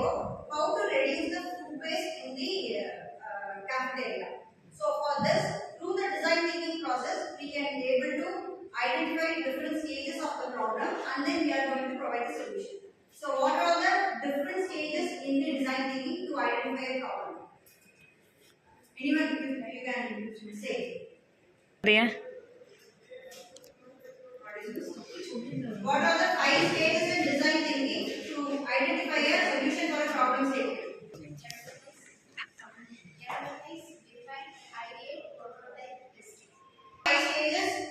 about how to reduce the food waste in the cafeteria. So for this, through the design thinking process, we can be able to identify different stages of the problem and then we are going to provide the solution. So what are the different stages in the design thinking to identify a problem? Anyone you can say. Yeah. What are the 5 stages in design thinking to identify a solution for a problem statement?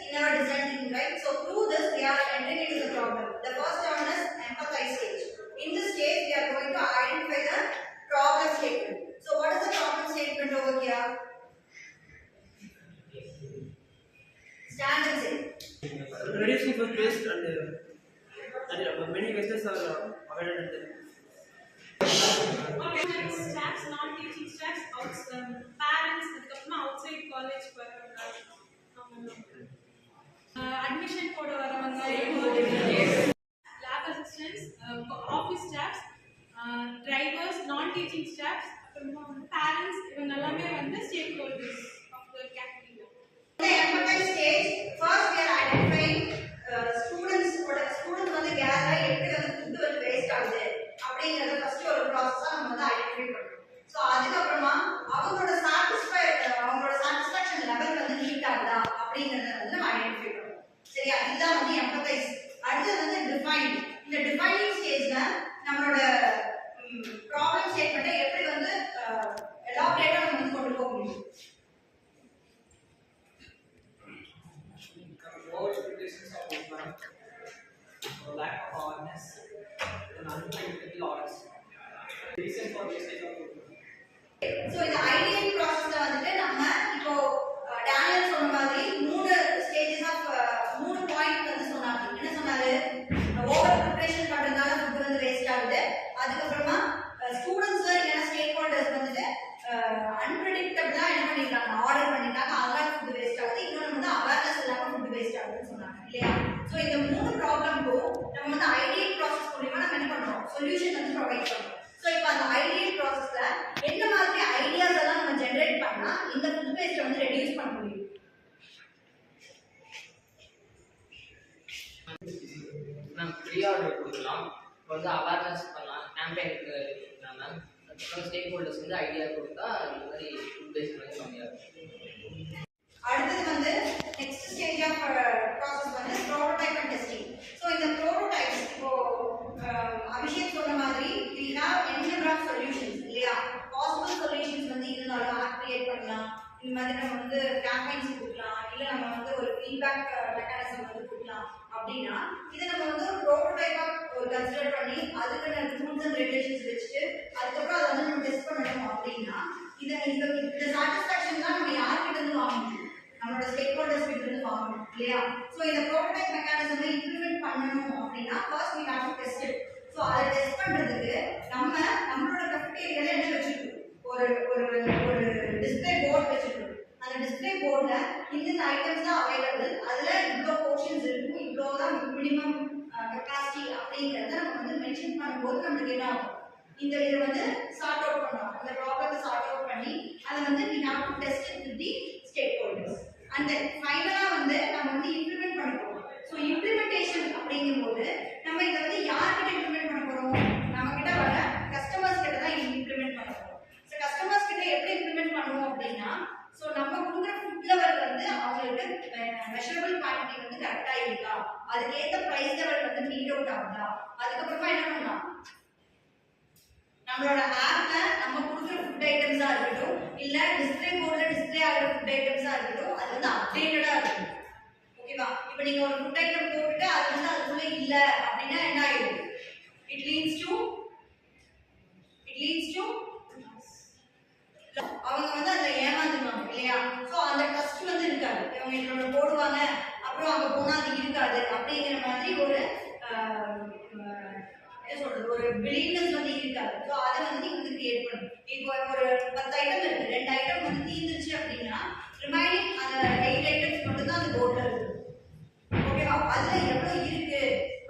In our design thinking, right? So through this we are entering into the problem. The first one is empathize stage. In this stage we are going to identify the problem statement. So what is the problem statement over here? Stand and say. Reducing food waste and many wastes are avoided. Staffs, non-teaching staffs, parents, outside college admission போட வரவங்க, lab assistants, office staffs, drivers, non-teaching staffs, parents, இவங்க எல்லாமே வந்து stakeholders of the cafeteria. In the empathize stage, first we are identifying students வந்து கேரா எப்படி வந்து food வந்து waste ஆகுது அப்படிங்கறத ஃபர்ஸ்ட் ஒரு process நம்ம வந்து ஐடென்டிஃபை பண்ணணும். சோ அதுக்கு அப்புறமா அவங்களோட சாட்டிஸ்ஃபேக்ஷன் லெவல் வந்து மீட் ஆகுதா அப்படிங்கறத வந்து நம்ம ஐடென்டிஃபை பண்ணணும். சரியா? இதுதான் வந்து empathize. அடுத்து வந்து define. இந்த டிஃபைனிங் ஸ்டேஜ்ல நம்மளோட ப்ராப்ளம் ஸ்டேட்மென்ட்டை எப்படி வந்து எலாபரேட்டா நம்ம வந்து கொண்டு போக முடியும்? Lack of awareness and unpredictable orders. Reason for wastage of food. So இந்த ஐடியல் ப்ராசஸ்ல வந்துட்டு நம்ம இப்போ டேனியல் சொன்ன மாதிரி 3 ஸ்டேஜஸ் ஆஃப் 3 பாயிண்ட் வந்து சொன்னாங்க. என்ன சொன்னாரு? ஓவர் ப்ரிப்பரேஷன் பண்றதால ஃபுட் வந்து வேஸ்ட் ஆகுது. அதுக்கு அப்புறமா ஸ்டூடண்ட்ஸ் இல்லனா ஸ்டேக் ஹோல்டர்ஸ் வந்துட்டு அன்பிரெடிக்டபிளா என்ன பண்ணிட்டாங்க? ஆர்டர் பண்ணிட்டாங்க. அதனால ஃபுட் வேஸ்ட் ஆகுது. இன்னொன்னு வந்து அவேர்னஸ் இல்லாம ஃபுட் வேஸ்ட் ஆகுதுன்னு சொன்னாங்க. இல்லையா? சோ இந்த 3 ப்ராப்ளம்க்கு நம்ம வந்து ஐடியல் ப்ராசஸ் மூலமா நம்ம என்ன பண்றோம்? சொல்யூஷன் வந்து ப்ரொவைட் பண்றோம். சோ இப்போ அந்த ஐடியல் ப்ராசஸ்ல என்ன மாதிரி ஐடியாஸ் எல்லாம் நம்ம ஜெனரேட் பண்ணா இந்த ஃபுட் வேஸ்ட் வந்து ரெடியூஸ் பண்ண முடியும்? மேம் ப்ரீ ஆர்டர் கொடுக்கலாம், வந்து அவேர்னஸ் பண்ணலாம், கேம்பெயினுக்கு மேம் அப்புறம் ஸ்டேக் ஹோல்டர்ஸ் வந்து ஐடியா கொடுத்தா இந்த மாதிரி ஃபுட் வேஸ்ட் வந்து கம்மியாகும். அடுத்து வந்து நெக்ஸ்ட் ஸ்டேஜ் ஆஃப் ப்ராசஸ் வந்து ப்ரோட்டோடைப் அண்ட் டெஸ்டிங். சோ இந்த ப்ரோட்டோடைப்ஸ் இப்போ அபிஷேக் சொன்ன மாதிரி we have n number of solutions இல்லையா? பாசிபிள் சொல்யூஷன்ஸ் வந்து இருந்தாலும் ஆப் கிரியேட் பண்ணலாம். இந்த மாதிரி நம்ம வந்து கேம்பெயின்ஸ் கொடுக்கலாம், இல்ல நம்ம வந்து ஒரு ஃபீட்பேக் மெக்கானிசம் வந்து கொடுக்கலாம். அப்படின்னா இதை நம்ம வந்து ஒரு ப்ரோட்டோடைப்பா ஒரு கன்சிடர் பண்ணி அதுக்கான ரூல்ஸ் அண்ட் ரெகுலேஷன்ஸ் வச்சுட்டு அதுக்கப்புறம் அதை வந்து நம்ம டெஸ்ட் பண்ணணும். அப்படின்னா இந்த சாட்டிஸ்ஃபேக்ஷன் தான் நம்ம யார்கிட்ட இருந்து வாங்கணும்? நம்மளோட ஸ்டேக் ஹோல்டர்ஸ் கிட்ட இருந்து வாங்கணும் இல்லையா? சோ இந்த ப்ரோட்டோடைப் மெக்கானிசமை இம்ப்ளிமெண்ட் பண்ணணும் அப்படின்னா first we have to test it. So அதை டெஸ்ட் பண்றதுக்கு நம்மளோட கஃபெட்டேரியால என்ன வச்சிருக்கோம்? ஒரு டிஸ்ப்ளே போர்டு வச்சிருக்கோம். அந்த டிஸ்ப்ளே போர்டுல இந்த ஐட்டம்ஸ் தான் அவைலபிள், அதுல இவ்வளோ போர்ஷன்ஸ் இருக்கும், இவ்வளோ தான் மினிமம் கெப்பாசிட்டி அப்படிங்கறத நம்ம வந்து மென்ஷன் பண்ணும்போது நமக்கு என்ன ஆகும்? இதை வந்து சார்ட் அவுட் பண்ணலாம். அந்த ப்ராப்ளத்தை சார்ட் அவுட் பண்ணி அதை வந்து we have to test it with the stakeholders. And then ஃபைனலா வந்து நம்ம வந்து இம்ப்ளிமெண்ட் பண்ண போறோம். சோ இம்ப்ளிமெண்டேஷன் அப்படிங்கும்போது நம்ம இதை வந்து யார்கிட்ட இம்ப்ளிமெண்ட் பண்ண போறோம்? நம்ம கிட்ட வர கஸ்டமர்ஸ் கிட்ட தான் இம்ப்ளிமெண்ட் பண்ண போறோம். சோ கஸ்டமர்ஸ் கிட்ட எப்படி இம்ப்ளிமெண்ட் பண்ணுவோம் அப்படின்னா சோ நம்ம கொடுக்குற ஃபுட் லெவல் வந்து அவங்களுக்கு மெஷரபிள் குவாண்டிட்டி வந்து கரெக்டா இருக்கா, அதுக்கேற்ற பிரைஸ் லெவல் வந்து மீட் அவுட் ஆகுதா, அதுக்கப்புறமா என்ன பண்ணலாம்? நம்மளோட ஆப்ல நம்ம கொடுக்குற ஃபுட் ஐட்டம்ஸா இருக்கட்டும், இல்ல டிஸ்ப்ளே போர்டுல டிஸ்ப்ளே ஆகிற ஃபுட் ஐட்டம்ஸா இருக்கட்டும், அது வந்து அப்டேட்டடா இருக்கும். ஓகேவா? இப்போ நீங்க ஒரு ஃபுட் ஐட்டம் போட்டுட்டு அது வந்து அதுக்குள்ள இல்ல அப்படின்னா என்ன ஆயிடும்? இட் லீட்ஸ் டு அவங்க வந்து அதுல ஏமாந்துருவாங்க இல்லையா? சோ அந்த ட்ரஸ்ட் வந்து இருக்காது. இவங்க இதோட போடுவாங்க அப்புறம் அங்க போனா அது இருக்காது அப்படிங்கிற மாதிரி ஒரு ஒரு பிலீவ்னஸ் வந்து இருக்காது. சோ அதை வந்து நீங்க வந்து கிரியேட் பண்ணணும். இப்போ ஒரு 10 ஐட்டம் இருக்கு, 2 ஐட்டம் வந்து தீர்ந்துச்சு அப்படின்னா ரிமைனிங் அந்த 8 ஐட்டம்ஸ் மட்டும் தான் அந்த போர்டுல இருக்கு. ஓகேவா? அதுல எவ்வளவு இருக்கு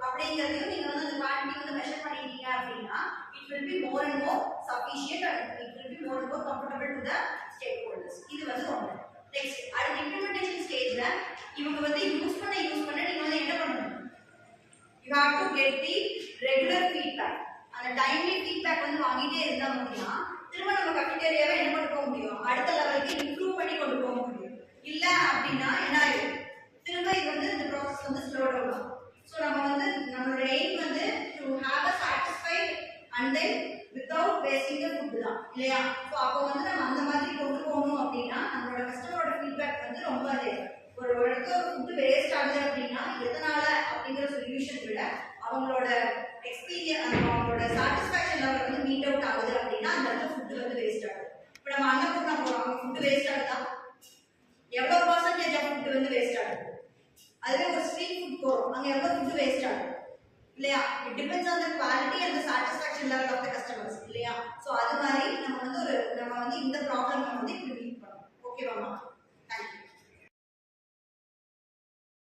அப்படிங்கறதையும் நீங்க வந்து அந்த குவாண்டிட்டி வந்து மெஷர் பண்ணிட்டீங்க அப்படின்னா it will be more and more sufficient and it will be more and more comfortable to the stakeholders. இது வந்து ஒன்று. Next, அடுத்த implementation stageல இவங்க வந்து யூஸ் பண்ண நீங்க வந்து என்ன பண்ணணும்? You have to get the regular feedback. அந்த டைம்லி ஃபீட்பேக் வந்து வாங்கிட்டே இருந்தா மட்டும்தான் திரும்ப நம்ம கஃபெட்டேரியாவை என்ன பண்ண போக முடியும், அடுத்த லெவலுக்கு இம்ப்ரூவ் பண்ணி கொண்டு போக முடியும். இல்ல அப்படின்னா என்ன ஆகும், திரும்ப இது வந்து இந்த ப்ராசஸ் வந்து ஸ்லோ டவுன் ஆகும். ஸோ நம்ம வந்து நம்மளோட எய்ம் வந்து to have a satisfied and then without wasting the food தான் இல்லையா. ஸோ அப்போ வந்து நம்ம அந்த மாதிரி கொண்டு போகணும் அப்படின்னா நம்மளோட கஸ்டமரோட ஃபீட்பேக் வந்து ரொம்ப ஒரு இடத்துல ஒரு ஃபுட்டு வேஸ்ட் ஆகுது அப்படின்னா எதனால அப்படிங்கிற சொல்யூஷன் விட அவங்களோட எக்ஸ்பீரியன்ஸ் அவங்களோட சாட்டிஸ்ஃபேக்ஷன் லெவல் வந்து மீட் அவுட் ஆகுது அப்படின்னா அந்த இடத்துல ஃபுட்டு வந்து வேஸ்ட் ஆகுது. இப்போ நம்ம அன்னபூர்ணா போகிறோம், அங்கே ஃபுட்டு வேஸ்ட் ஆகுதா, எவ்வளோ பர்சன்டேஜ் ஆஃப் ஃபுட்டு வந்து வேஸ்ட் ஆகுது. அதுவே ஒரு ஸ்ட்ரீட் ஃபுட் போகிறோம், அங்கே எவ்வளோ ஃபுட்டு வேஸ்ட் ஆகுது இல்லையா. It depends on the quality and the satisfaction level of the customers இல்லையா. ஸோ அது மாதிரி நம்ம வந்து இந்த ப்ராப்ளம்